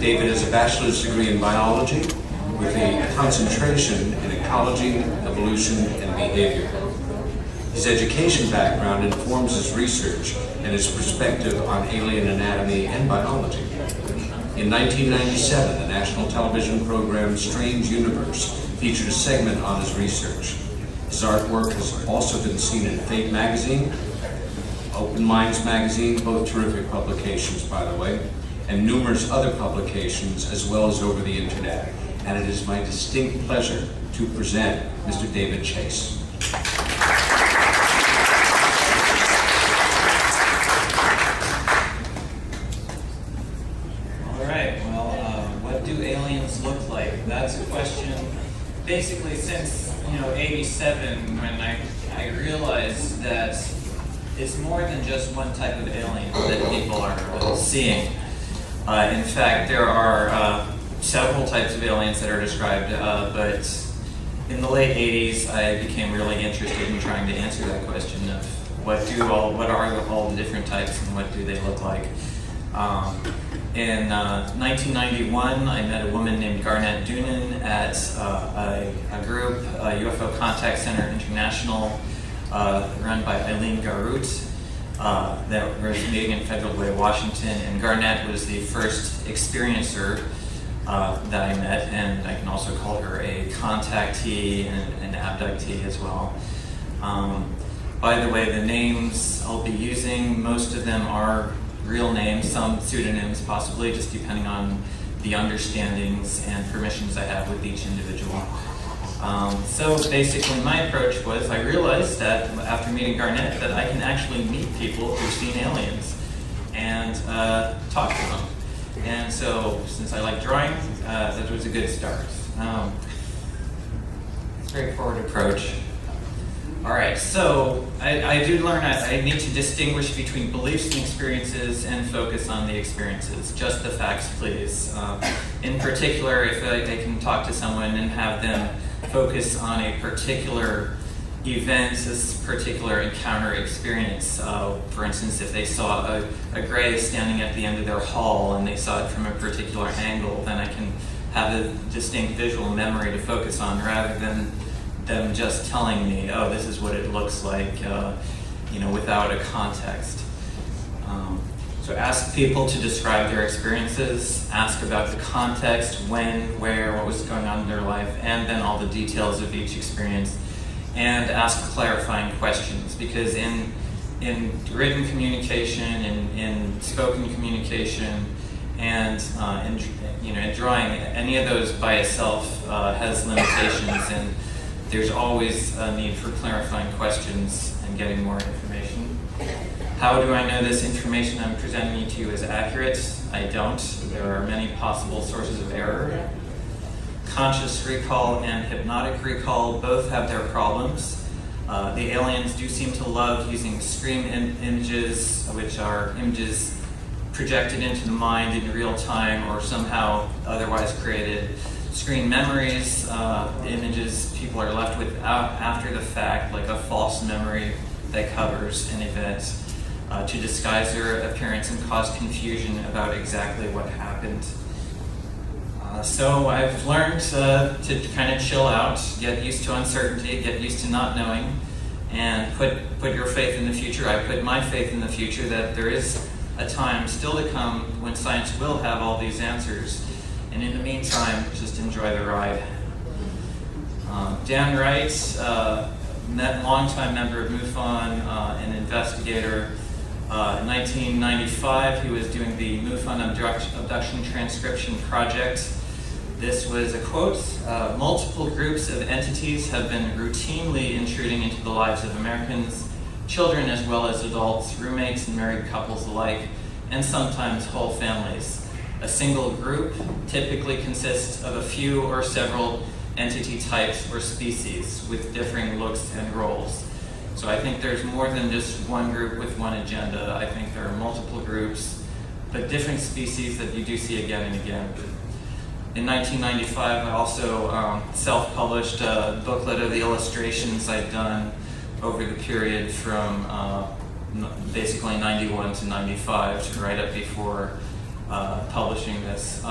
David has a bachelor's degree in biology with a concentration in ecology, evolution, and behavior. His education background informs his research and his perspective on alien anatomy and biology. In 1997, the national television program Strange Universe featured a segment on his research. His artwork has also been seen in Fate magazine, Open Minds magazine, both terrific publications, by the way, and numerous other publications, as well as over the internet. And it is my distinct pleasure to present Mr. David Chace. All right, well, what do aliens look like? That's a question basically since, 87, when I realized that it's more than just one type of alien that people are seeing. In fact, there are several types of aliens that are described, but in the late 80s, I became really interested in trying to answer that question of what are all the different types and what do they look like. In 1991, I met a woman named Garnett Doonan at a group, UFO Contact Center International, run by Eileen Garut, that was meeting in Federal Way, Washington. And Garnett was the first experiencer that I met, and I can also call her a contactee and an abductee as well. By the way, the names I'll be using, most of them are real names, some pseudonyms possibly, just depending on the understandings and permissions I have with each individual. So basically my approach was, I realized that after meeting Garnett that I can actually meet people who've seen aliens and talk to them. And so since I like drawing, that was a good start. Straightforward approach. All right, so I do learn I need to distinguish between beliefs and experiences and focus on the experiences. Just the facts, please. In particular, if I can talk to someone and have them focus on a particular event, this particular encounter experience. For instance, if they saw a gray standing at the end of their hall and they saw it from a particular angle, then I can have a distinct visual memory to focus on rather than them just telling me, oh, this is what it looks like, without a context. So ask people to describe their experiences, ask about the context, when, where, what was going on in their life, and then all the details of each experience, and ask clarifying questions, because in written communication, in spoken communication, and in drawing, any of those by itself has limitations, and there's always a need for clarifying questions and getting more information. How do I know this information I'm presenting to you is accurate? I don't. There are many possible sources of error. Conscious recall and hypnotic recall both have their problems. The aliens do seem to love using screen images, which are images projected into the mind in real time or somehow otherwise created. Screen memories, images people are left with after the fact, like a false memory that covers an event to disguise their appearance and cause confusion about exactly what happened. So I've learned to kind of chill out, get used to uncertainty, get used to not knowing, and put your faith in the future. I put my faith in the future that there is a time still to come when science will have all these answers. And in the meantime, just enjoy the ride. Dan Wright, longtime member of MUFON, an investigator. In 1995, he was doing the MUFON Abduction Transcription Project. This was a quote, multiple groups of entities have been routinely intruding into the lives of Americans, children as well as adults, roommates and married couples alike, and sometimes whole families. A single group typically consists of a few or several entity types or species with differing looks and roles. So I think there's more than just one group with one agenda. I think there are multiple groups, but different species that you do see again and again. In 1995, I also self-published a booklet of the illustrations I'd done over the period from basically 91 to 95, right up before publishing this.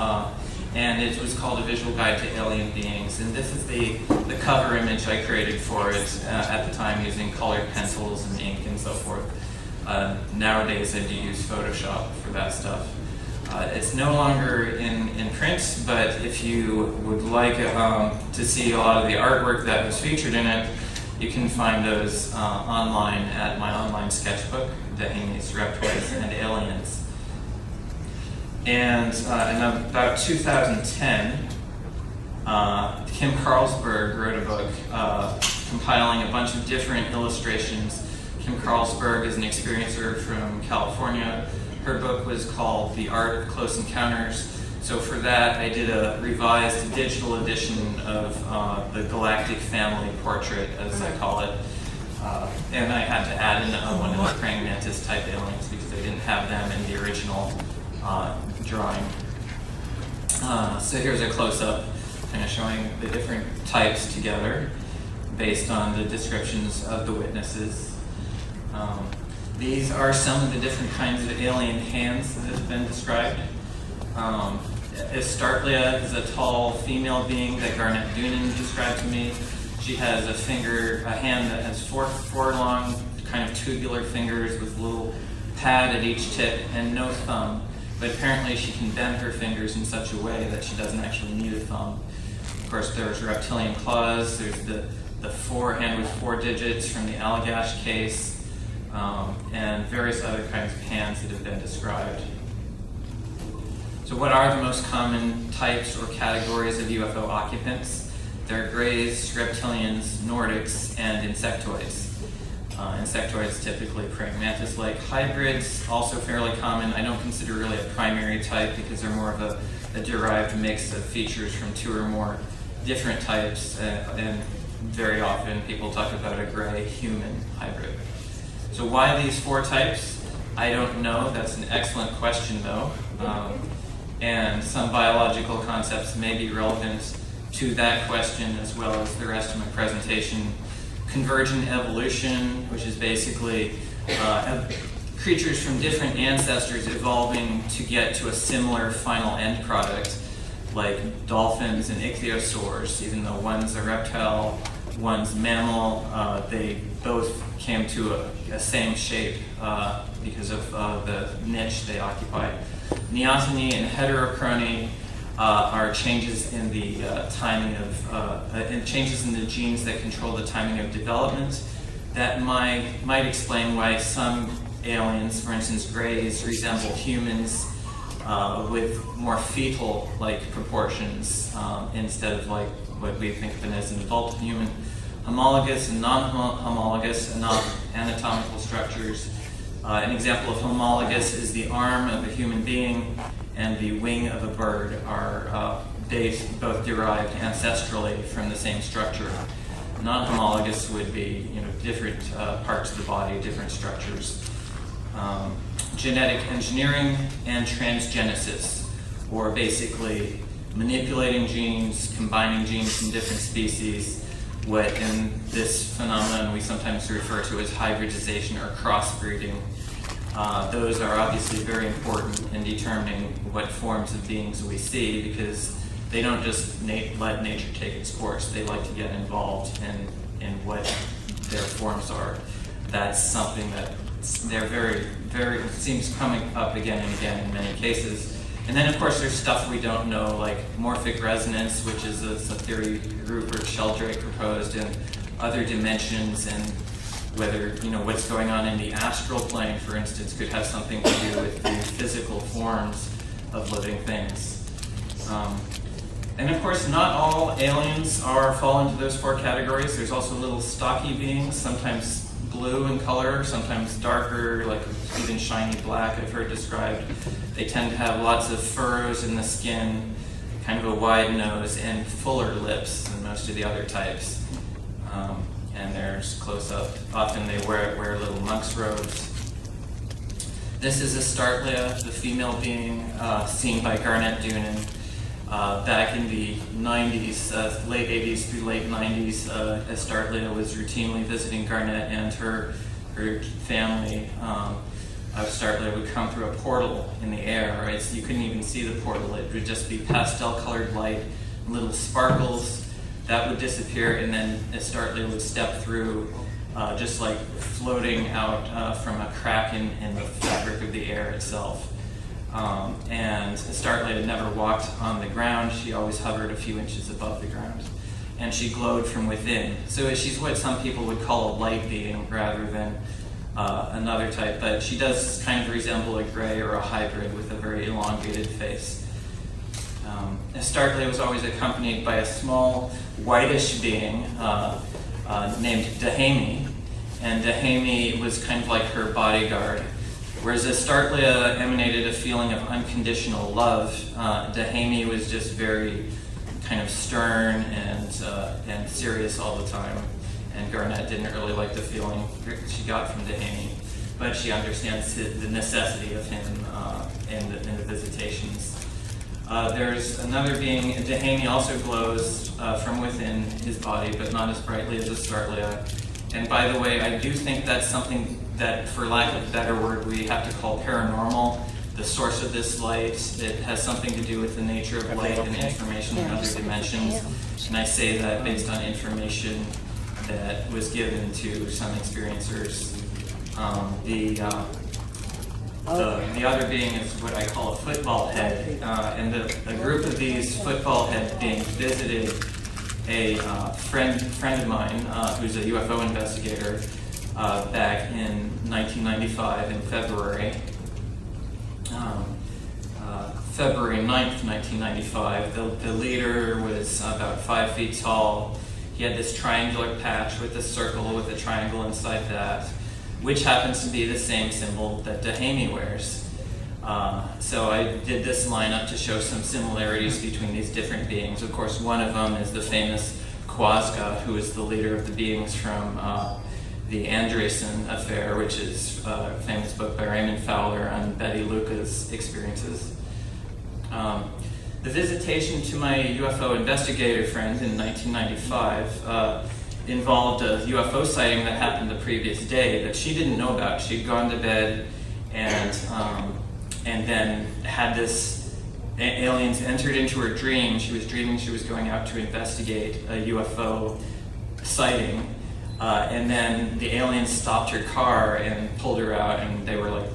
And it was called A Visual Guide to Alien Beings. And this is the cover image I created for it at the time using colored pencils and ink and so forth. Nowadays I do use Photoshop for that stuff. It's no longer in print, but if you would like to see a lot of the artwork that was featured in it, you can find those online at my online sketchbook, The Hades, Reptoids, and Aliens. And in about 2010, Kim Carlsberg wrote a book compiling a bunch of different illustrations. Kim Carlsberg is an experiencer from California. Her book was called The Art of Close Encounters. So for that, I did a revised digital edition of the Galactic Family Portrait, as I call it. And I had to add in one of the praying mantis type aliens because they didn't have them in the original drawing. So here's a close-up, kind of showing the different types together based on the descriptions of the witnesses. These are some of the different kinds of alien hands that have been described. Estartlia is a tall female being that Garnet Doonan described to me. She has a hand that has four long, kind of tubular fingers with a little pad at each tip and no thumb. But apparently she can bend her fingers in such a way that she doesn't actually need a thumb. Of course, there's reptilian claws. There's the hand with 4 digits from the Allagash case. And various other kinds of hands that have been described. So what are the most common types or categories of UFO occupants? They're greys, reptilians, Nordics, and insectoids. Insectoids typically praying mantis-like. Hybrids, also fairly common. I don't consider really a primary type because they're more of a derived mix of features from 2 or more different types. And very often people talk about a gray human hybrid. So why these 4 types? I don't know. That's an excellent question, though. And some biological concepts may be relevant to that question as well as the rest of my presentation. Convergent evolution, which is basically creatures from different ancestors evolving to get to a similar final end product, like dolphins and ichthyosaurs. Even though one's a reptile, one's mammal, they both came to a same shape because of the niche they occupy. Neoteny and heterochrony are changes in the timing of and changes in the genes that control the timing of development. That might explain why some aliens, for instance greys, resemble humans with more fetal-like proportions instead of like what we think of as an adult human. Homologous and non-homologous anatomical structures. An example of homologous is the arm of a human being and the wing of a bird are both derived ancestrally from the same structure. Non-homologous would be different parts of the body, different structures. Genetic engineering and transgenesis, or basically manipulating genes, combining genes from different species, what in this phenomenon we sometimes refer to as hybridization or crossbreeding. Those are obviously very important in determining what forms of beings we see because they don't just let nature take its course. They like to get involved in what their forms are. That's something that they're very seems coming up again and again in many cases. And then, of course, there's stuff we don't know, like morphic resonance, which is a theory Rupert Sheldrake proposed, and other dimensions, and whether what's going on in the astral plane, for instance, could have something to do with the physical forms of living things. And of course, not all aliens fall into those 4 categories. There's also little stocky beings, sometimes blue in color, sometimes darker, like even shiny black I've heard described. They tend to have lots of furrows in the skin, kind of a wide nose, and fuller lips than most of the other types. And there's close-up. Often they wear little monk's robes. This is Estartlia, the female being seen by Garnet Doonan. Back in the 90s, late 80s through late 90s, Estartlia was routinely visiting Garnet and her family of Startler would come through a portal in the air, right? So you couldn't even see the portal. It would just be pastel-colored light, little sparkles that would disappear, and then a Startler would step through, just like floating out from a crack in the fabric of the air itself. And Startler had never walked on the ground. She always hovered a few inches above the ground. And she glowed from within. So she's what some people would call a light being rather than another type, but she does kind of resemble a gray or a hybrid with a very elongated face. Startler was always accompanied by a small whitish being named Dahami, and Dahami was kind of like her bodyguard. Whereas Startler emanated a feeling of unconditional love, Dahami was just very kind of stern and serious all the time. And Garnett didn't really like the feeling she got from Dahami, but she understands the necessity of him in the visitations. There's another being, Dahami also glows from within his body, but not as brightly as a Startler. And by the way, I do think that's something that, for lack of a better word, we have to call paranormal. The source of this light, it has something to do with the nature of light and information in other dimensions. And I say that based on information that was given to some experiencers. The other being is what I call a football head, and a group of these football head beings visited a friend of mine who's a UFO investigator back in 1995 in February. February 9th, 1995. The leader was about 5 feet tall. He had this triangular patch with a circle with a triangle inside that, which happens to be the same symbol that Dahami wears. So I did this lineup to show some similarities between these different beings. Of course, one of them is the famous Quasga, who is the leader of the beings from the Andresen affair, which is a famous book by Raymond Fowler on Betty Luca's experiences. The visitation to my UFO investigator friend in 1995 involved a UFO sighting that happened the previous day that she didn't know about. She'd gone to bed and then had this aliens entered into her dream. She was dreaming she was going out to investigate a UFO sighting, and then the aliens stopped her car and pulled her out, and they were like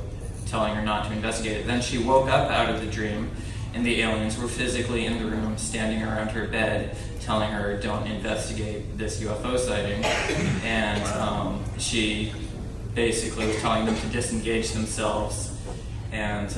telling her not to investigate it. Then she woke up out of the dream, and the aliens were physically in the room, standing around her bed, telling her, don't investigate this UFO sighting. And she basically was telling them to disengage themselves. And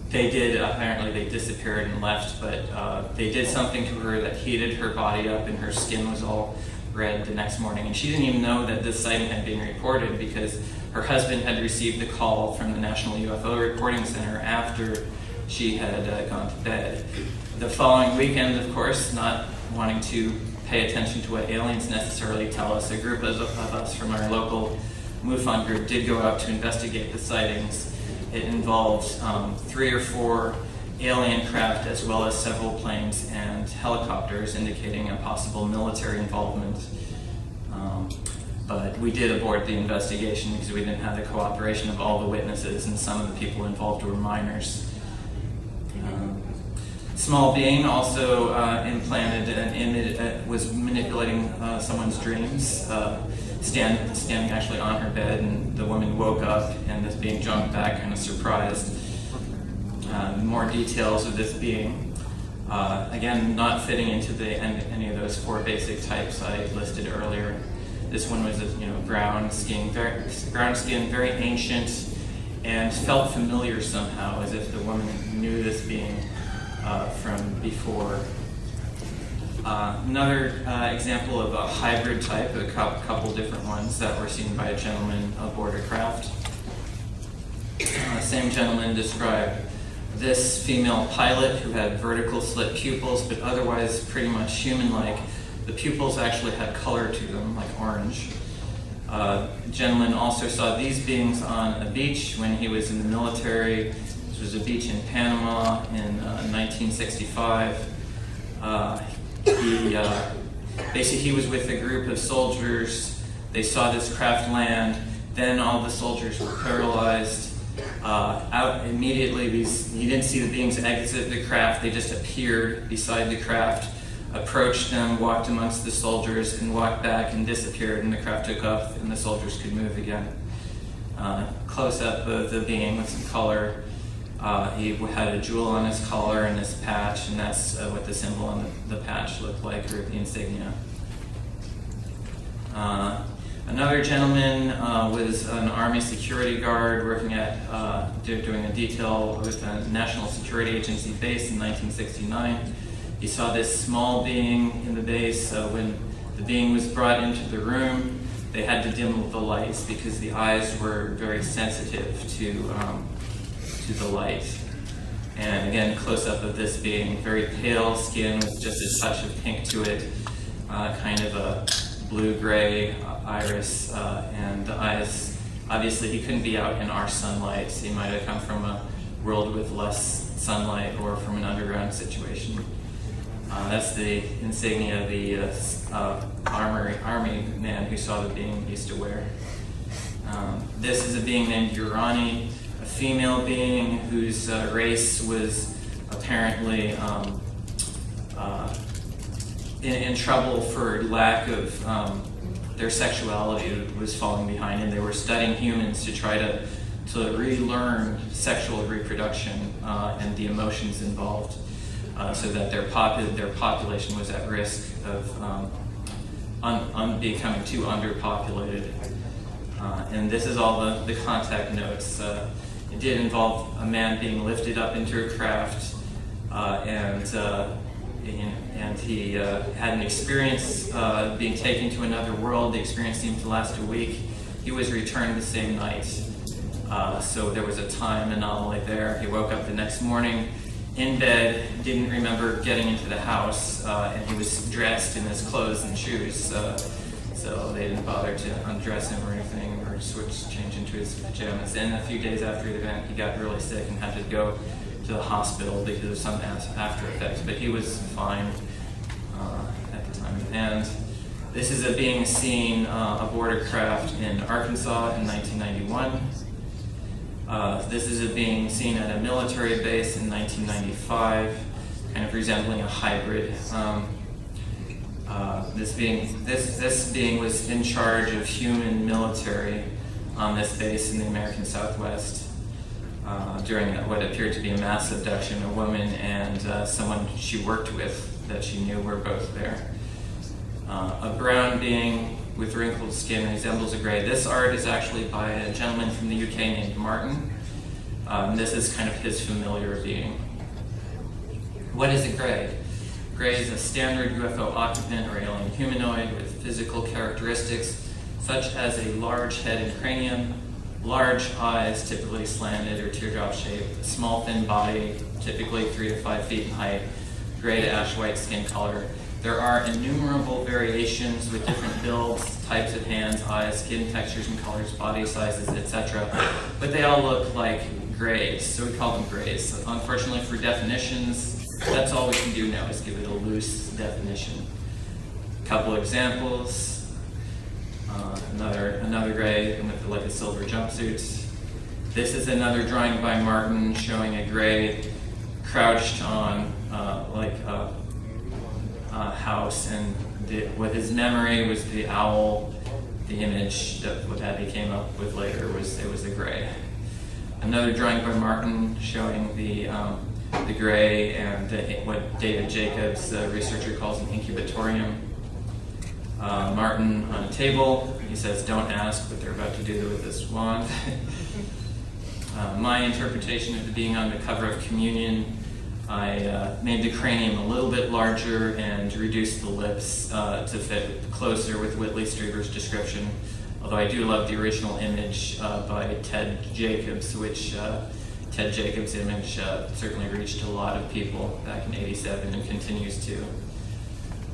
they did, apparently they disappeared and left, but they did something to her that heated her body up, and her skin was all red the next morning. And she didn't even know that this sighting had been reported, because her husband had received the call from the National UFO Reporting Center after she had gone to bed. The following weekend, of course, not wanting to pay attention to what aliens necessarily tell us, a group of us from our local MUFON group did go out to investigate the sightings. It involved 3 or 4 alien craft, as well as several planes and helicopters, indicating a possible military involvement. But we did abort the investigation because we didn't have the cooperation of all the witnesses, and some of the people involved were minors. Small being also implanted an image, was manipulating someone's dreams, standing actually on her bed, and the woman woke up, and this being jumped back, kind of surprised. More details of this being, again, not fitting into any of those 4 basic types I listed earlier. This one was, brown skin, very ancient, and felt familiar somehow, as if the woman knew this being from before. Another example of a hybrid type, a couple different ones that were seen by a gentleman aboard a craft. Same gentleman described this female pilot who had vertical slit pupils, but otherwise pretty much human-like. The pupils actually had color to them, like orange. Gentleman also saw these beings on a beach when he was in the military. This was a beach in Panama in 1965. He was with a group of soldiers. They saw this craft land. Then all the soldiers were paralyzed. Out immediately, he didn't see the beings exit the craft. They just appeared beside the craft, approached them, walked amongst the soldiers, and walked back and disappeared. And the craft took off, and the soldiers could move again. Close up of the being with some color. He had a jewel on his collar and this patch, and that's what the symbol on the patch looked like, or the insignia. Another gentleman was an Army security guard working at doing a detail with a National Security Agency base in 1969. He saw this small being in the base. When the being was brought into the room, they had to dim the lights because the eyes were very sensitive to the light. And again, close-up of this being, very pale skin with just a touch of pink to it, kind of a blue-gray iris, and the eyes, obviously he couldn't be out in our sunlight. He might have come from a world with less sunlight or from an underground situation. That's the insignia the army man who saw the being used to wear. This is a being named Urani, a female being whose race was apparently in trouble for lack of their sexuality was falling behind, and they were studying humans to try to relearn sexual reproduction and the emotions involved, so that their population was at risk of becoming too underpopulated. And this is all the contact notes. It did involve a man being lifted up into a craft, and he had an experience being taken to another world. The experience seemed to last a week. He was returned the same night. So there was a time anomaly there. He woke up the next morning in bed, didn't remember getting into the house, and he was dressed in his clothes and shoes. So they didn't bother to undress him or anything, or change into his pajamas. And a few days after the event, he got really sick and had to go to the hospital because of some after effects, but he was fine at the time. And this is being seen aboard a craft in Arkansas in 1991. This is being seen at a military base in 1995, kind of resembling a hybrid. This being was in charge of human military on this base in the American Southwest during what appeared to be a mass abduction. A woman and someone she worked with that she knew were both there. A brown being with wrinkled skin resembles a gray. This art is actually by a gentleman from the UK named Martin. This is kind of his familiar being. What is a gray? Gray is a standard UFO occupant or alien humanoid with physical characteristics such as a large head and cranium, large eyes, typically slanted or teardrop shaped, a small thin body, typically 3 to 5 feet in height, gray to ash white skin color. There are innumerable variations with different builds, types of hands, eyes, skin textures and colors, body sizes, etc. But they all look like grays, so we call them grays. Unfortunately for definitions, that's all we can do now is give it a loose definition. A couple examples. Another gray with like a silver jumpsuit. This is another drawing by Martin showing a gray crouched on a house, and what his memory was the owl. The image that he came up with later was a gray. Another drawing by Martin showing the gray and what David Jacobs, the researcher, calls an incubatorium. Martin on a table. He says, "Don't ask what they're about to do with this wand." My interpretation of the being on the cover of Communion, I made the cranium a little bit larger and reduced the lips to fit closer with Whitley Strieber's description. Although I do love the original image by Ted Jacobs, which Ted Jacobs' image certainly reached a lot of people back in '87 and continues to.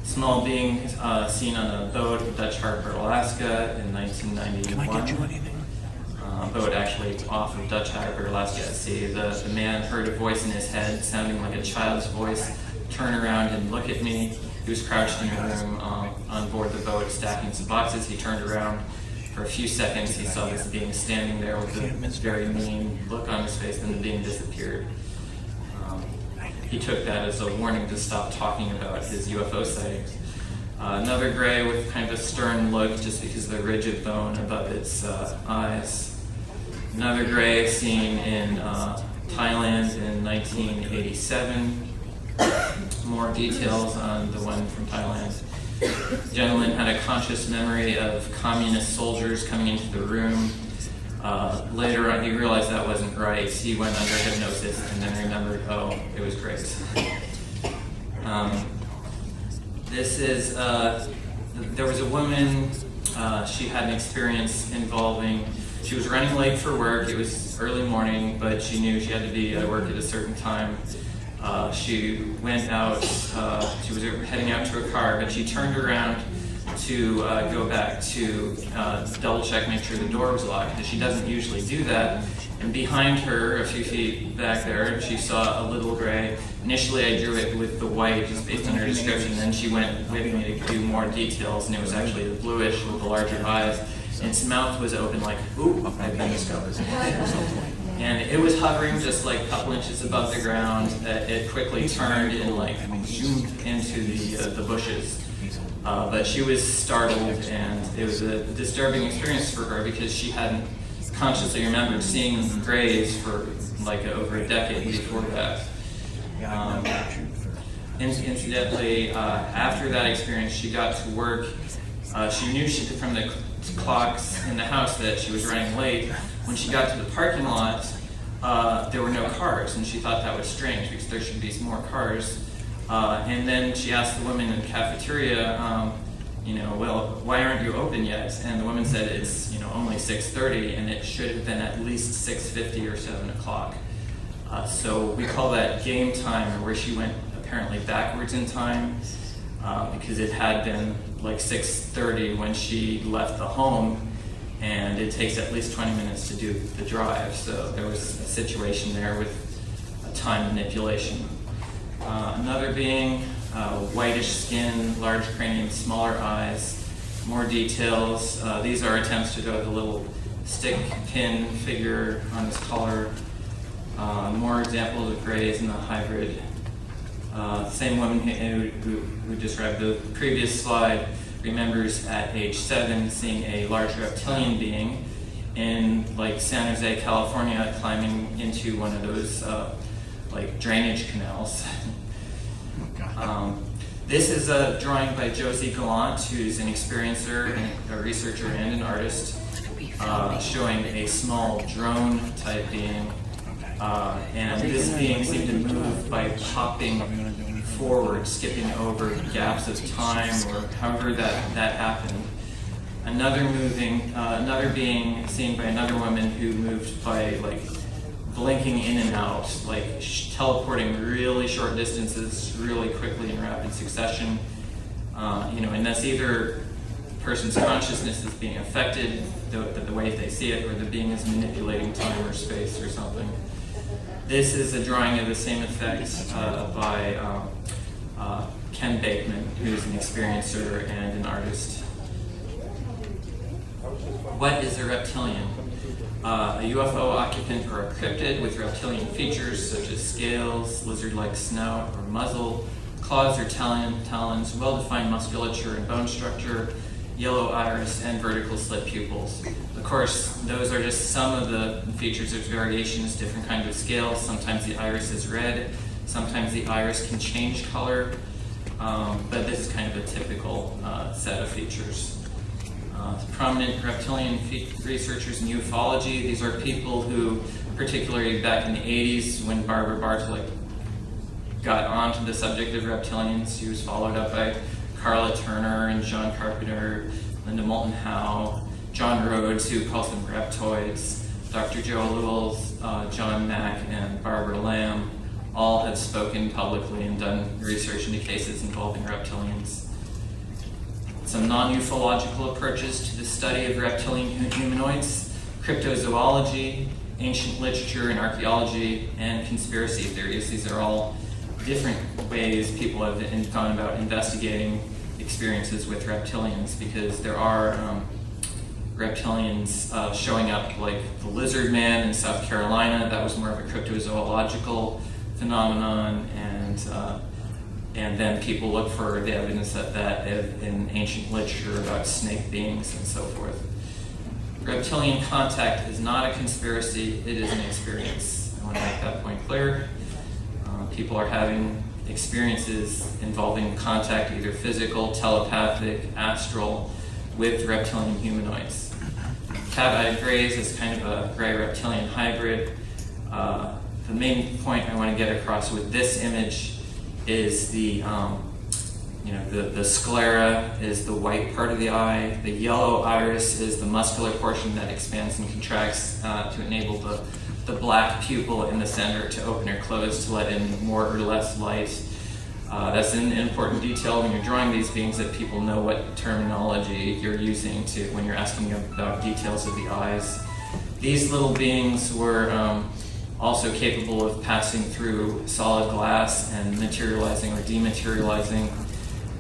Small being seen on a boat in Dutch Harbor, Alaska in 1991. Can I get you anything? Boat actually off of Dutch Harbor, Alaska at sea. The man heard a voice in his head sounding like a child's voice, turn around and look at me. He was crouched in a room on board the boat stacking some boxes. He turned around For a few seconds, he saw this being standing there with a very mean look on his face, and the being disappeared. He took that as a warning to stop talking about his UFO sightings. Another gray with kind of a stern look just because of the rigid bone above its eyes. Another gray seen in Thailand in 1987. More details on the one from Thailand. The gentleman had a conscious memory of communist soldiers coming into the room. Later on, he realized that wasn't right. He went under hypnosis and then remembered, oh, it was Grace. This is, there was a woman, she had an experience involving, she was running late for work. It was early morning, but she knew she had to be at work at a certain time. She went out, she was heading out to her car, but she turned around to go back to double check, make sure the door was locked, because she doesn't usually do that. And behind her, a few feet back there, she saw a little gray. Initially, I drew it with the white, just based on her description. Then she went with me to do more details, and it was actually the bluish with the larger eyes. And its mouth was open like, ooh, I've been discovered. And it was hovering just like a couple inches above the ground. It quickly turned and like zoomed into the bushes. But she was startled, and it was a disturbing experience for her because she hadn't consciously remembered seeing grays for like over a decade before that. Incidentally, after that experience, she got to work. She knew from the clocks in the house that she was running late. When she got to the parking lot, there were no cars, and she thought that was strange because there should be some more cars. And then she asked the woman in the cafeteria, well, why aren't you open yet? And the woman said it's, only 6:30, and it should have been at least 6:50 or 7 o'clock. So we call that game time, where she went apparently backwards in time, because it had been like 6:30 when she left the home, and it takes at least 20 minutes to do the drive. So there was a situation there with a time manipulation. Another being whitish skin, large cranium, smaller eyes, more details. These are attempts to go with a little stick pin figure on his collar. More examples of grays in the hybrid. Same woman who described the previous slide remembers at age 7 seeing a large reptilian being in like San Jose, California, climbing into one of those drainage canals. This is a drawing by Josie Gallant, who's an experiencer, a researcher, and an artist, showing a small drone-type being. And this being seemed to move by popping forward, skipping over gaps of time, or however that happened. Another being seen by another woman who moved by blinking in and out, teleporting really short distances really quickly in rapid succession. And that's either the person's consciousness is being affected, the way they see it, or the being is manipulating time or space or something. This is a drawing of the same effect by Ken Bateman, who's an experiencer and an artist. What is a reptilian? A UFO occupant or a cryptid with reptilian features such as scales, lizard-like snout or muzzle, claws or talons, well-defined musculature and bone structure, yellow iris, and vertical slit pupils. Of course, those are just some of the features. There's variations, different kinds of scales. Sometimes the iris is red. Sometimes the iris can change color. But this is kind of a typical set of features. Prominent reptilian researchers in ufology. These are people who, particularly back in the 80s, when Barbara Bartolek got onto the subject of reptilians, she was followed up by Carla Turner and John Carpenter, Linda Moulton Howe, John Rhodes, who calls them reptoids, Dr. Joe Lewell, John Mack, and Barbara Lamb, all have spoken publicly and done research into cases involving reptilians. Some non-ufological approaches to the study of reptilian humanoids: cryptozoology, ancient literature and archaeology, and conspiracy theories. These are all different ways people have gone about investigating experiences with reptilians, because there are reptilians showing up like the lizard man in South Carolina. That was more of a cryptozoological phenomenon, and then people look for the evidence of that in ancient literature about snake beings and so forth. Reptilian contact is not a conspiracy, it is an experience. I want to make that point clear. People are having experiences involving contact, either physical, telepathic, astral, with reptilian humanoids. Cat-eyed grays is kind of a gray reptilian hybrid. The main point I want to get across with this image is the sclera is the white part of the eye. The yellow iris is the muscular portion that expands and contracts to enable the black pupil in the center to open or close to let in more or less light. That's an important detail when you're drawing these beings, that people know what terminology you're using when you're asking about details of the eyes. These little beings were also capable of passing through solid glass and materializing or dematerializing,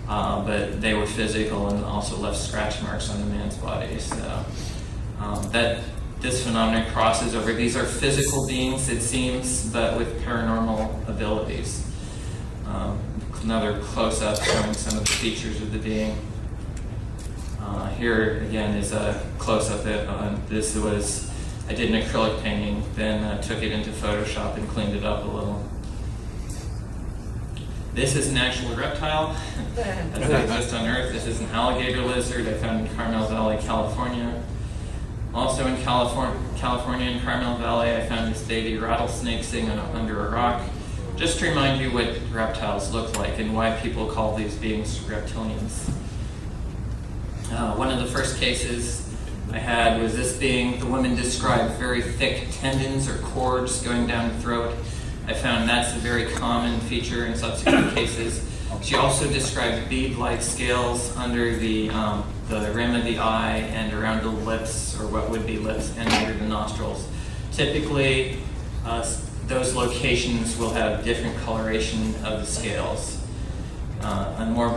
but they were physical and also left scratch marks on the man's body. So this phenomenon crosses over. These are physical beings, it seems, but with paranormal abilities. Another close-up showing some of the features of the being. Here again is a close-up. This was, I did an acrylic painting, then took it into Photoshop and cleaned it up a little. This is an actual reptile that exists on Earth. This is an alligator lizard I found in Carmel Valley, California. Also in California in Carmel Valley, I found this baby rattlesnake sitting under a rock. Just to remind you what reptiles look like and why people call these beings reptilians. One of the first cases I had was this being, the woman described very thick tendons or cords going down the throat. I found that's a very common feature in subsequent cases. She also described bead-like scales under the rim of the eye and around the lips, or what would be lips, and under the nostrils. Typically, those locations will have different coloration of the scales. And more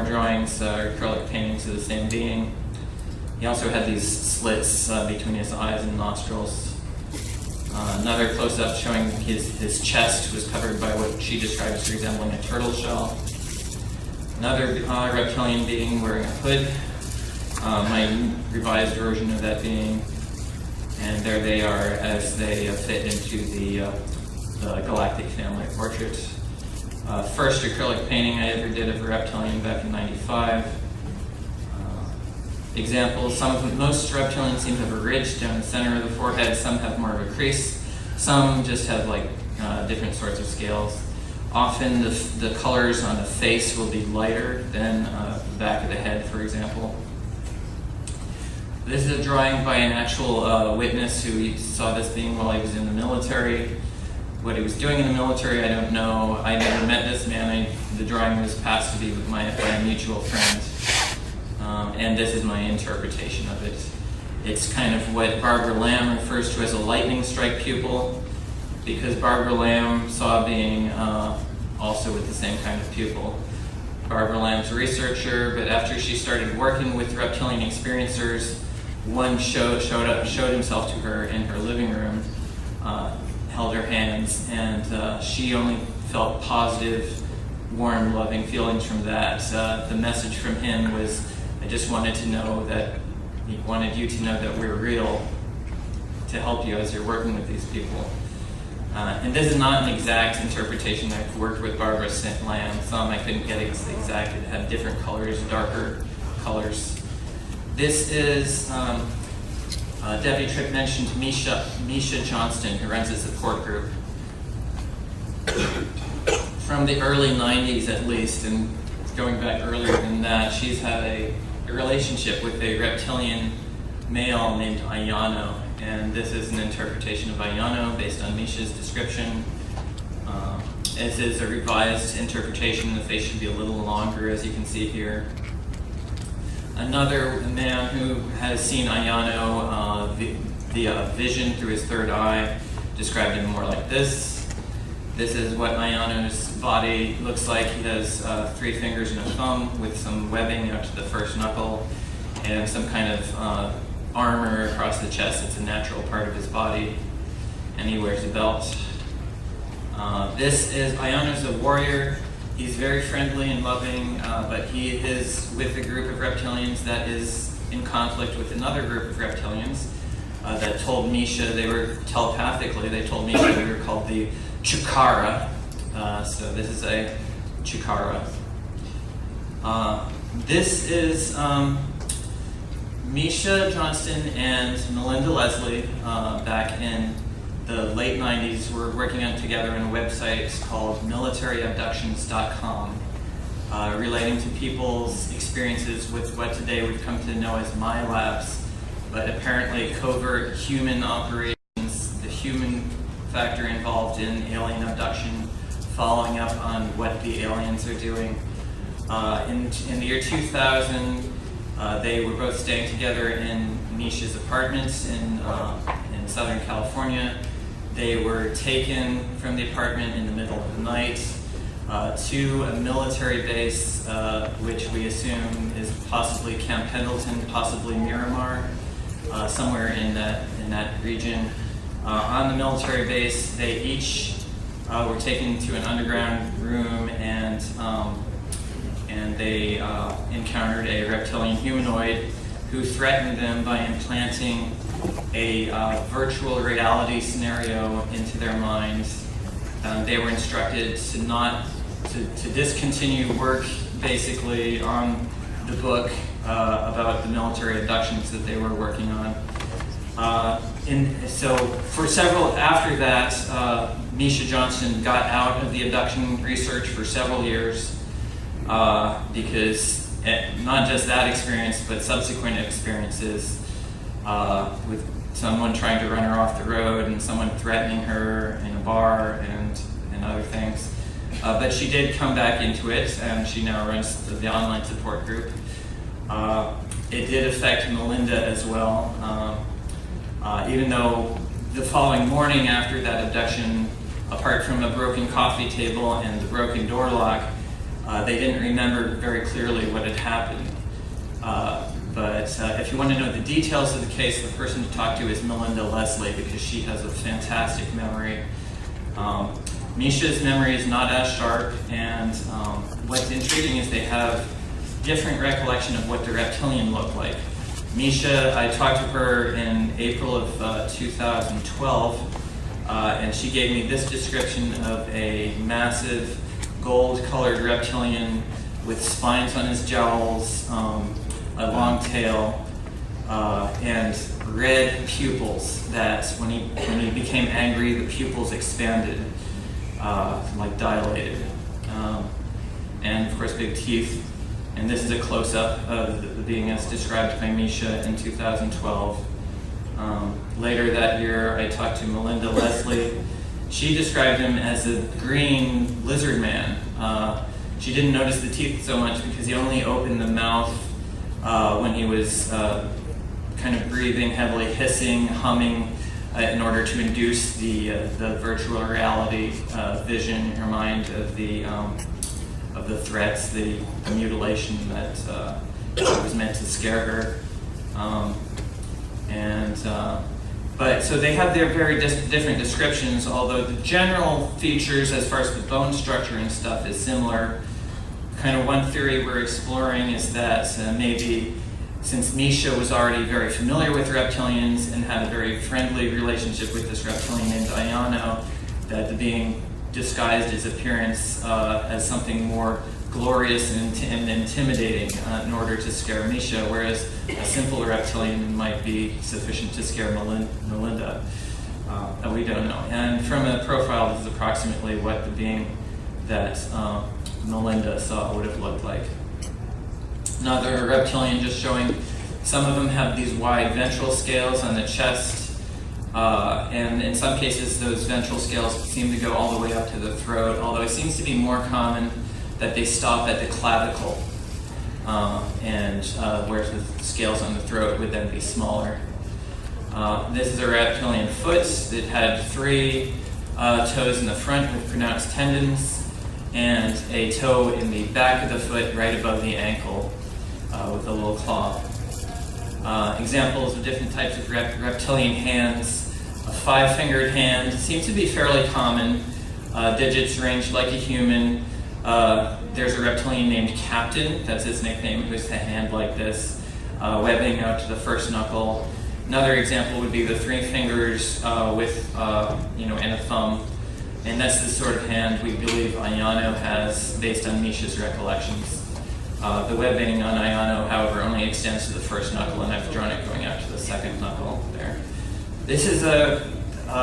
drawings or acrylic paintings of the same being. He also had these slits between his eyes and nostrils. Another close-up showing his chest was covered by what she described as resembling a turtle shell. Another reptilian being wearing a hood. My revised version of that being. And there they are as they fit into the galactic family portrait. First acrylic painting I ever did of a reptilian back in '95. Examples, most reptilians seem to have a ridge down the center of the forehead, some have more of a crease, some just have different sorts of scales. Often the colors on the face will be lighter than the back of the head, for example. This is a drawing by an actual witness who saw this being while he was in the military. What he was doing in the military, I don't know. I never met this man. The drawing was passed to me by a mutual friend. And this is my interpretation of it. It's kind of what Barbara Lamb refers to as a lightning strike pupil, because Barbara Lamb saw a being also with the same kind of pupil. Barbara Lamb's a researcher, but after she started working with reptilian experiencers, one showed himself to her in her living room, held her hands, and she only felt positive, warm, loving feelings from that. The message from him was, I just wanted to know that, he wanted you to know that we're real, to help you as you're working with these people. And this is not an exact interpretation. I've worked with Barbara Lamb. Some I couldn't get exact. It had different colors, darker colors. This is, Debbie Tripp mentioned Misha Johnston, who runs a support group. From the early 90s at least, and going back earlier than that, she's had a relationship with a reptilian male named Ayano. And this is an interpretation of Ayano based on Misha's description. As is a revised interpretation, the face should be a little longer, as you can see here. Another man who has seen Ayano, the vision through his third eye, described him more like this. This is what Ayano's body looks like. He has 3 fingers and a thumb with some webbing up to the first knuckle and some kind of armor across the chest. It's a natural part of his body, and he wears a belt. This is Iona's a warrior. He's very friendly and loving, but he is with a group of reptilians that is in conflict with another group of reptilians that told Misha, they were telepathically, they told Misha we were called the Chikara. So this is a Chikara. This is Misha Johnston and Melinda Leslie back in the late 90s were working on together on a website called militaryabductions.com, relating to people's experiences with what today we've come to know as MyLabs, but apparently covert human operations, the human factor involved in alien abduction, following up on what the aliens are doing. In the year 2000, they were both staying together in Misha's apartments in Southern California. They were taken from the apartment in the middle of the night to a military base, which we assume is possibly Camp Pendleton, possibly Miramar, somewhere in that region. On the military base, they each were taken to an underground room, and they encountered a reptilian humanoid who threatened them by implanting a virtual reality scenario into their minds. They were instructed to discontinue work basically on the book about the military abductions that they were working on. So for several after that, Misha Johnston got out of the abduction research for several years because not just that experience, but subsequent experiences with someone trying to run her off the road and someone threatening her in a bar and other things. But she did come back into it, and she now runs the online support group. It did affect Melinda as well, even though the following morning after that abduction, apart from a broken coffee table and the broken door lock, they didn't remember very clearly what had happened. But if you want to know the details of the case, the person to talk to is Melinda Leslie, because she has a fantastic memory. Misha's memory is not as sharp, and what's intriguing is they have different recollection of what the reptilian looked like. Misha, I talked to her in April of 2012, and she gave me this description of a massive gold-colored reptilian with spines on his jowls, a long tail, and red pupils that when he became angry, the pupils expanded, like dilated. And of course, big teeth. And this is a close-up of the being as described by Misha in 2012. Later that year, I talked to Melinda Leslie. She described him as a green lizard man. She didn't notice the teeth so much because he only opened the mouth when he was kind of breathing heavily, hissing, humming, in order to induce the virtual reality vision in her mind of the threats, the mutilation that was meant to scare her. But so they have their very different descriptions, although the general features as far as the bone structure and stuff is similar. Kind of one theory we're exploring is that maybe since Misha was already very familiar with reptilians and had a very friendly relationship with this reptilian named Ayano, that the being disguised his appearance as something more glorious and intimidating in order to scare Misha, whereas a simple reptilian might be sufficient to scare Melinda. We don't know. And from a profile, this is approximately what the being that Melinda saw would have looked like. Another reptilian just showing, some of them have these wide ventral scales on the chest, and in some cases those ventral scales seem to go all the way up to the throat, although it seems to be more common that they stop at the clavicle, whereas the scales on the throat would then be smaller. This is a reptilian foot. It had 3 toes in the front with pronounced tendons, and a toe in the back of the foot right above the ankle with a little claw. Examples of different types of reptilian hands. A 5-fingered hand seems to be fairly common. Digits ranged like a human. There's a reptilian named Captain, that's his nickname, who has a hand like this, webbing out to the first knuckle. Another example would be the 3 fingers with, and a thumb. And that's the sort of hand we believe Ayano has based on Misha's recollections. The webbing on Ayano, however, only extends to the first knuckle, and I've drawn it going out to the second knuckle there. This is a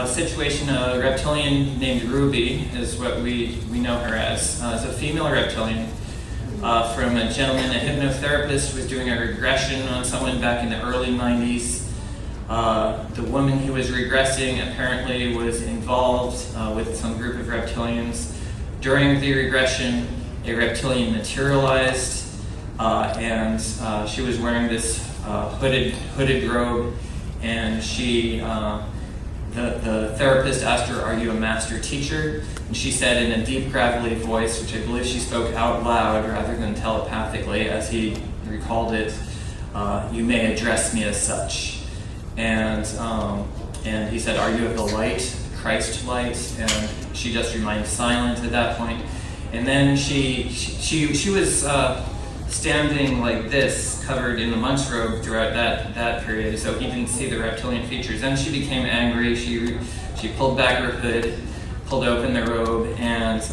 situation, a reptilian named Ruby is what we know her as. It's a female reptilian from a gentleman, a hypnotherapist, who was doing a regression on someone back in the early 90s. The woman who was regressing apparently was involved with some group of reptilians. During the regression, a reptilian materialized, and she was wearing this hooded robe, and the therapist asked her, "Are you a master teacher?" And she said in a deep, gravelly voice, which I believe she spoke out loud rather than telepathically, as he recalled it, "You may address me as such." And he said, "Are you of the light, Christ light?" And she just remained silent at that point. And then she was standing like this, covered in the monk's robe throughout that period, so he didn't see the reptilian features. Then she became angry. She pulled back her hood, pulled open the robe, and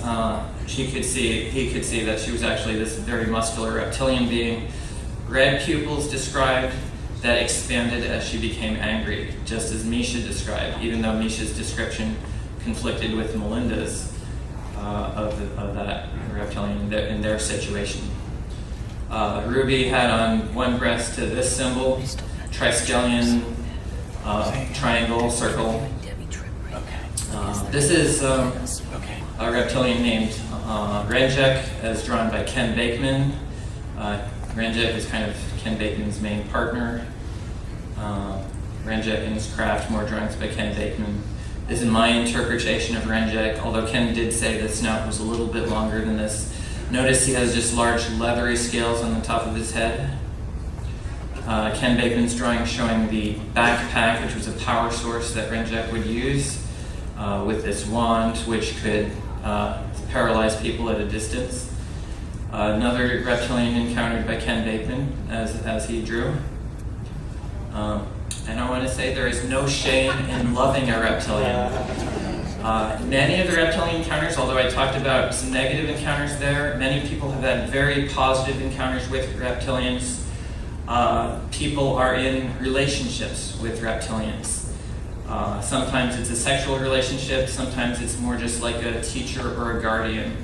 he could see that she was actually this very muscular reptilian being. Red pupils described that expanded as she became angry, just as Misha described, even though Misha's description conflicted with Melinda's of that reptilian in their situation. Ruby had on one breast this symbol, triskelion, triangle, circle. This is a reptilian named Renjek, as drawn by Ken Bakeman. Renjek is kind of Ken Bakeman's main partner. Renjek and his craft, more drawings by Ken Bakeman. This is my interpretation of Renjek, although Ken did say the snout was a little bit longer than this. Notice he has just large leathery scales on the top of his head. Ken Bakeman's drawing showing the backpack, which was a power source that Renjek would use, with this wand, which could paralyze people at a distance. Another reptilian encountered by Ken Bakeman as he drew. And I want to say there is no shame in loving a reptilian. Many of the reptilian encounters, although I talked about some negative encounters there, many people have had very positive encounters with reptilians. People are in relationships with reptilians. Sometimes it's a sexual relationship, sometimes it's more just like a teacher or a guardian.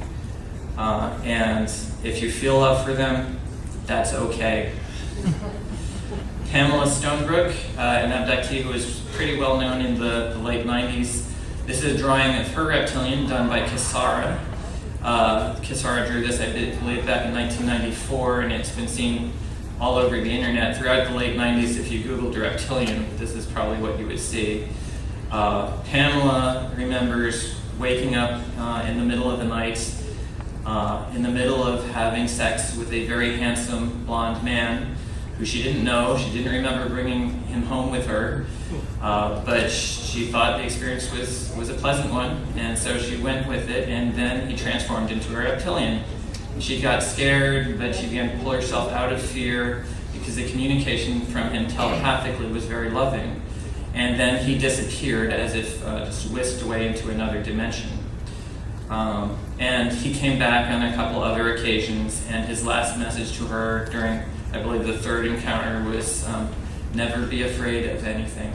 And if you feel love for them, that's okay. Pamela Stonebrook, an abductee who was pretty well known in the late 90s. This is a drawing of her reptilian done by Kisara. Kisara drew this, I believe, back in 1994, and it's been seen all over the internet throughout the late 90s. If you Googled reptilian, this is probably what you would see. Pamela remembers waking up in the middle of the night, in the middle of having sex with a very handsome blonde man who she didn't know. She didn't remember bringing him home with her, but she thought the experience was a pleasant one, and so she went with it, and then he transformed into a reptilian. She got scared, but she began to pull herself out of fear because the communication from him telepathically was very loving. And then he disappeared as if just whisked away into another dimension. And he came back on a couple other occasions, and his last message to her during, I believe, the third encounter was, never be afraid of anything.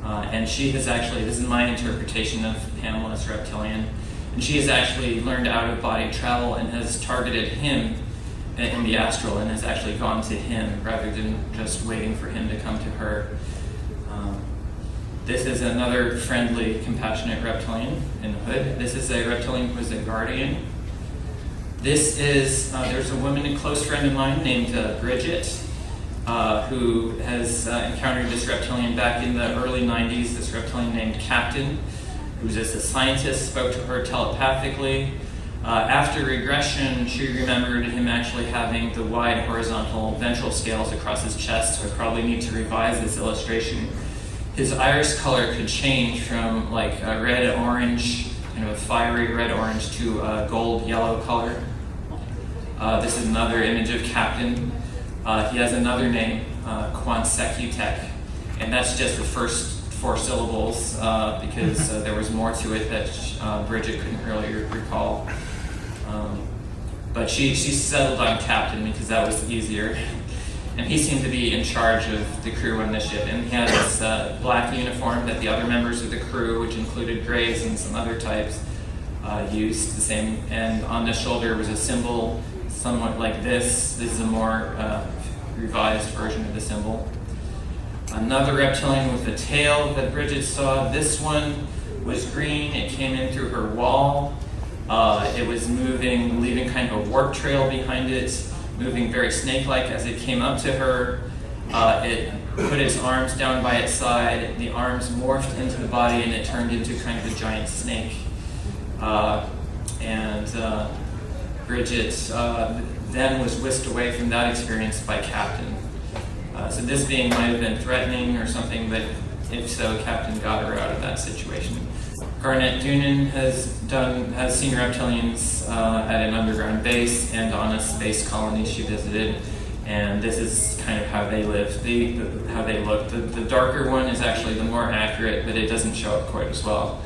And she has actually, this is my interpretation of Pamela's reptilian, and she has actually learned out-of-body travel and has targeted him in the astral and has actually gone to him rather than just waiting for him to come to her. This is another friendly, compassionate reptilian in the hood. This is a reptilian who is a guardian. This is, there's a woman, a close friend of mine named Bridget, who has encountered this reptilian back in the early 90s, this reptilian named Captain, who's just a scientist, spoke to her telepathically. After regression, she remembered him actually having the wide horizontal ventral scales across his chest, so I probably need to revise this illustration. His iris color could change from like a red-orange, kind of a fiery red-orange, to a gold-yellow color. This is another image of Captain. He has another name, Quansecutek, and that's just the first 4 syllables because there was more to it that Bridget couldn't really recall. But she settled on Captain because that was easier. And he seemed to be in charge of the crew on the ship. And he had this black uniform that the other members of the crew, which included grays and some other types, used the same. And on the shoulder was a symbol somewhat like this. This is a more revised version of the symbol. Another reptilian with a tail that Bridget saw. This one was green. It came in through her wall. It was moving, leaving kind of a warp trail behind it, moving very snake-like as it came up to her. It put its arms down by its side. The arms morphed into the body, and it turned into kind of a giant snake. Bridget then was whisked away from that experience by Captain. So this being might have been threatening or something, but if so, Captain got her out of that situation. Garnet Doonan has seen reptilians at an underground base and on a space colony she visited, and this is kind of how they lived, how they looked. The darker one is actually the more accurate, but it doesn't show up quite as well.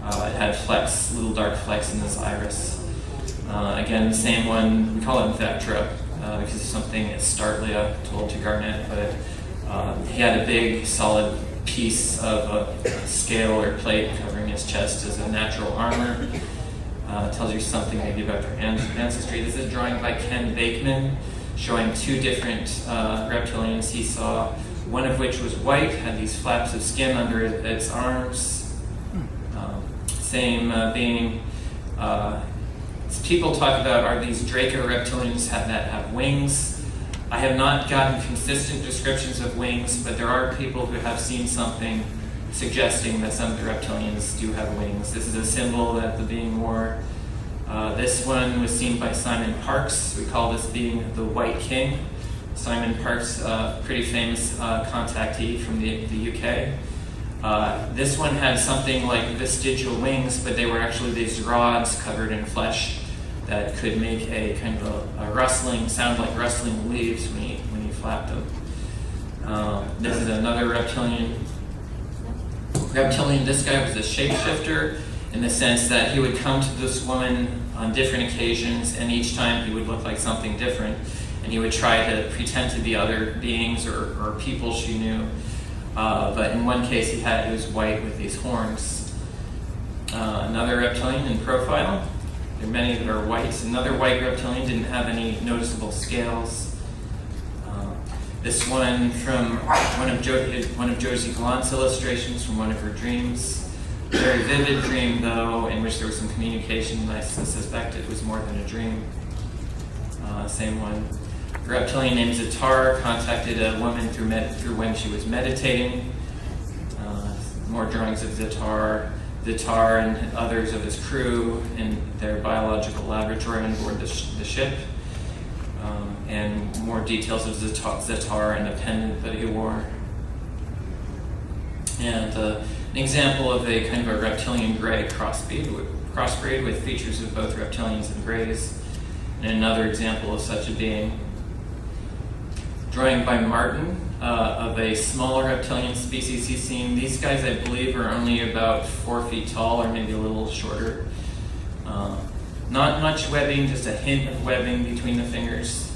It had flecks, little dark flecks in his iris. Again, the same one, we call it Vectra because it's something that Startlia told to Garnet, but he had a big, solid piece of a scale or plate covering his chest as a natural armor. Tells you something maybe about their ancestry. This is a drawing by Ken Bakeman showing 2 different reptilians he saw, one of which was white, had these flaps of skin under its arms. Same being, people talk about, are these Draco reptilians that have wings? I have not gotten consistent descriptions of wings, but there are people who have seen something suggesting that some of the reptilians do have wings. This is a symbol that the being wore. This one was seen by Simon Parkes. We call this being the White King. Simon Parkes, pretty famous contactee from the UK. This one had something like vestigial wings, but they were actually these rods covered in flesh that could make a kind of a rustling, sound like rustling leaves when you flap them. This is another reptilian. This guy was a shapeshifter in the sense that he would come to this woman on different occasions, and each time he would look like something different, and he would try to pretend to be other beings or people she knew. But in one case he was white with these horns. Another reptilian in profile. There are many that are white. Another white reptilian didn't have any noticeable scales. This one from one of Josie Gallant's illustrations from one of her dreams. A very vivid dream, though, in which there was some communication. I suspect it was more than a dream. Same one. A reptilian named Zatar contacted a woman through when she was meditating. More drawings of Zatar and others of his crew in their biological laboratory on board the ship. And more details of Zatar and a pendant that he wore. And an example of a kind of a reptilian gray crossbreed with features of both reptilians and grays. And another example of such a being. Drawing by Martin of a smaller reptilian species he's seen. These guys, I believe, are only about 4 feet tall or maybe a little shorter. Not much webbing, just a hint of webbing between the fingers.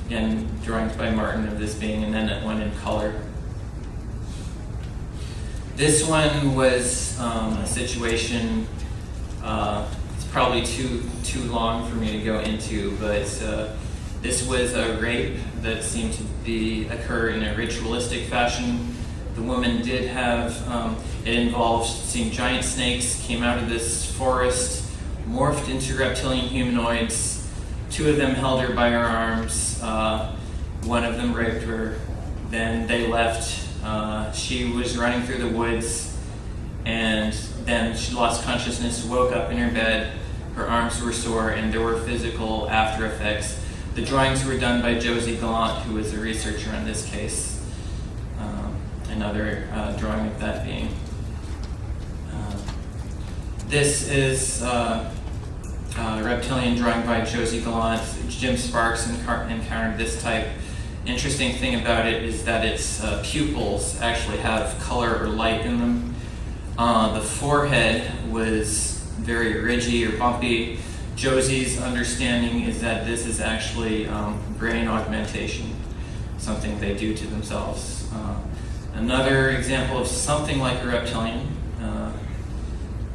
Again, drawings by Martin of this being, and then one in color. This one was a situation, it's probably too long for me to go into, but this was a rape that seemed to occur in a ritualistic fashion. The woman did have, it involved seeing giant snakes, came out of this forest, morphed into reptilian humanoids. 2 of them held her by her arms. One of them raped her. Then they left. She was running through the woods, and then she lost consciousness, woke up in her bed, Her arms were sore, and there were physical after effects. The drawings were done by Josie Gallant, who was a researcher on this case. Another drawing of that being. This is a reptilian drawing by Josie Gallant. Jim Sparks encountered this type. Interesting thing about it is that its pupils actually have color or light in them. The forehead was very ridgy or bumpy. Josie's understanding is that this is actually brain augmentation, something they do to themselves. Another example of something like a reptilian,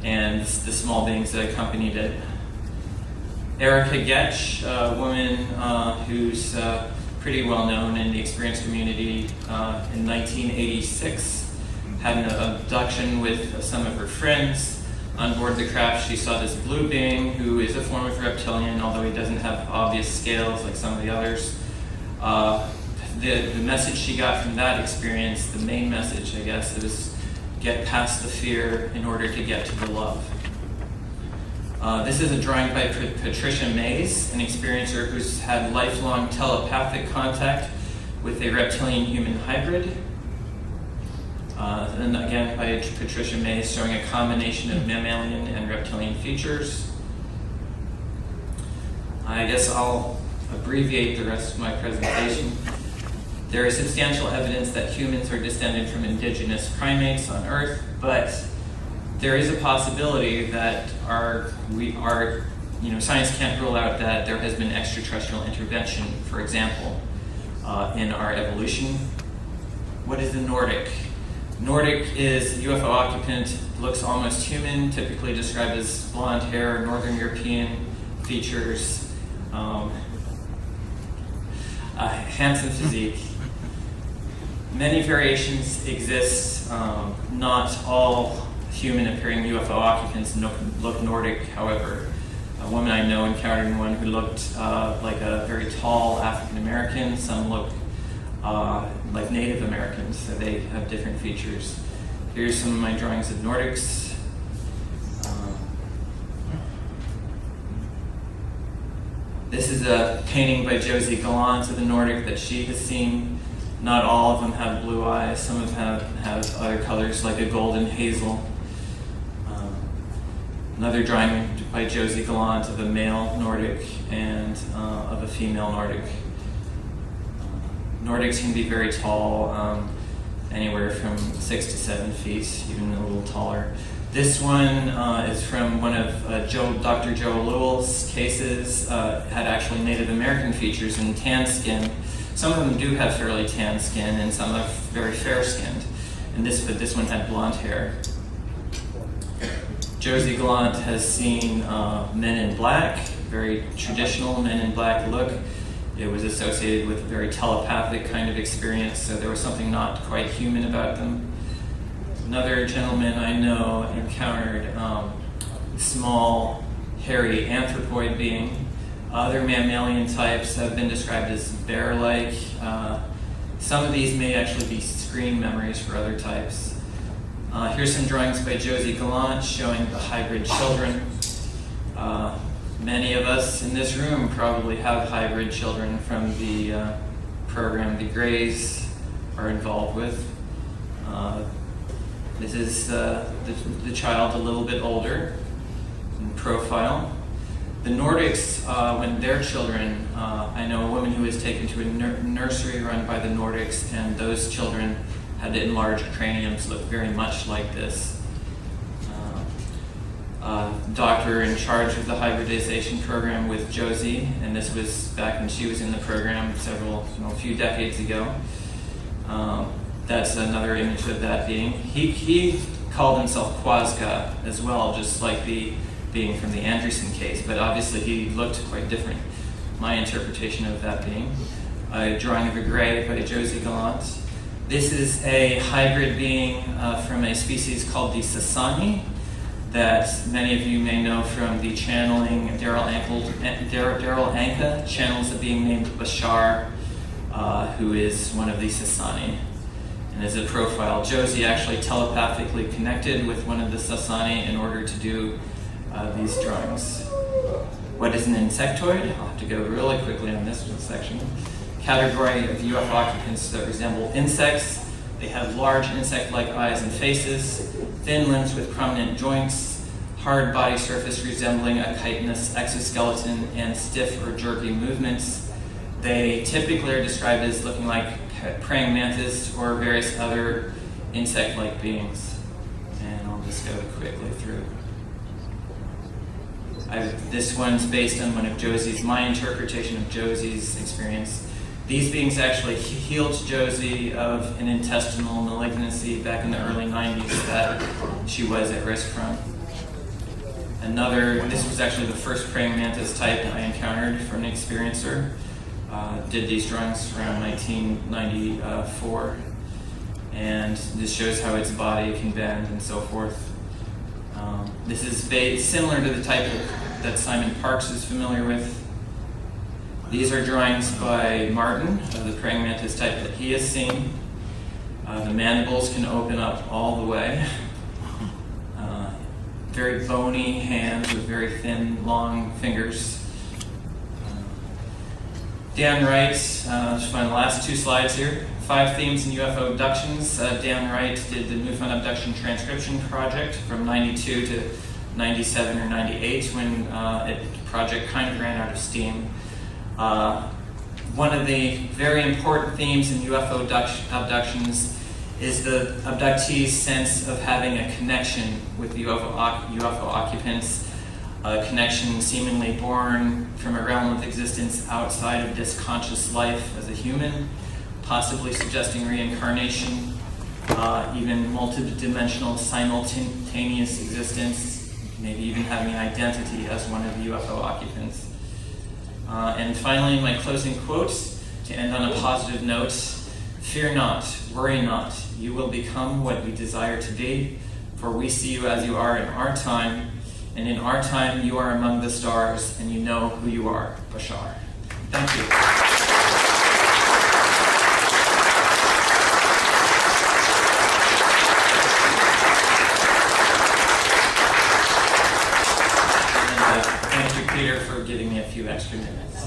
and the small beings that accompanied it. Erica Getch, a woman who's pretty well known in the experience community, in 1986 had an abduction with some of her friends. On board the craft, she saw this blue being who is a form of reptilian, although he doesn't have obvious scales like some of the others. The message she got from that experience, the main message, I guess, is get past the fear in order to get to the love. This is a drawing by Patricia Mays, an experiencer who's had lifelong telepathic contact with a reptilian-human hybrid. And again by Patricia Mays, showing a combination of mammalian and reptilian features. I guess I'll abbreviate the rest of my presentation. There is substantial evidence that humans are descended from indigenous primates on Earth, but there is a possibility that science can't rule out that there has been extraterrestrial intervention, for example, in our evolution. What is the Nordic? Nordic is UFO occupant, looks almost human, typically described as blonde hair, Northern European features, handsome physique. Many variations exist. Not all human-appearing UFO occupants look Nordic, however. A woman I know encountered one who looked like a very tall African American. Some look like Native Americans, so they have different features. Here's some of my drawings of Nordics. This is a painting by Josie Gallant of the Nordic that she has seen. Not all of them have blue eyes. Some of them have other colors like a golden hazel. Another drawing by Josie Gallant of a male Nordic and of a female Nordic. Nordics can be very tall, anywhere from 6 to 7 feet, even a little taller. This one is from one of Dr. Joe Lewell's cases. Had actually Native American features and tan skin. Some of them do have fairly tan skin, and some are very fair-skinned. But this one had blonde hair. Josie Gallant has seen Men in Black, very traditional Men in Black look. It was associated with a very telepathic kind of experience, so there was something not quite human about them. Another gentleman I know encountered a small, hairy anthropoid being. Other mammalian types have been described as bear-like. Some of these may actually be screen memories for other types. Here's some drawings by Josie Gallant showing the hybrid children. Many of us in this room probably have hybrid children from the program the Greys are involved with. This is the child a little bit older in profile. The Nordics, when they're children, I know a woman who was taken to a nursery run by the Nordics, and those children had enlarged craniums, looked very much like this. Doctor in charge of the hybridization program with Josie, and this was back when she was in the program a few decades ago. That's another image of that being. He called himself Quasga as well, just like the being from the Anderson case, but obviously he looked quite different. My interpretation of that being. A drawing of a gray by Josie Gallant. This is a hybrid being from a species called the Sasani that many of you may know from the channeling. Daryl Anka channels a being named Bashar, who is one of the Sasani. And as a profile, Josie actually telepathically connected with one of the Sasani in order to do these drawings. What is an insectoid? I'll have to go really quickly on this section. Category of UFO occupants that resemble insects. They have large insect-like eyes and faces, thin limbs with prominent joints, hard body surface resembling a chitinous exoskeleton, and stiff or jerky movements. They typically are described as looking like praying mantis or various other insect-like beings. And I'll just go quickly through. This one's based on my interpretation of Josie's experience. These beings actually healed Josie of an intestinal malignancy back in the early 90s that she was at risk from. This was actually the first praying mantis type I encountered from an experiencer. Did these drawings around 1994. And this shows how its body can bend and so forth. This is similar to the type that Simon Parks is familiar with. These are drawings by Martin of the praying mantis type that he has seen. The mandibles can open up all the way. Very bony hands with very thin, long fingers. Dan Wright, just find the last two slides here. 5 themes in UFO abductions. Dan Wright did the MUFON abduction transcription project from 92 to 97 or 98 when the project kind of ran out of steam. One of the very important themes in UFO abductions is the abductee's sense of having a connection with the UFO occupants, a connection seemingly born from a realm of existence outside of this conscious life as a human, possibly suggesting reincarnation, even multidimensional simultaneous existence, maybe even having an identity as one of the UFO occupants. And finally, my closing quotes to end on a positive note: fear not, worry not, you will become what you desire to be, for we see you as you are in our time, and in our time you are among the stars, and you know who you are, Bashar. Thank you. Thank you, Peter, for giving me a few extra minutes.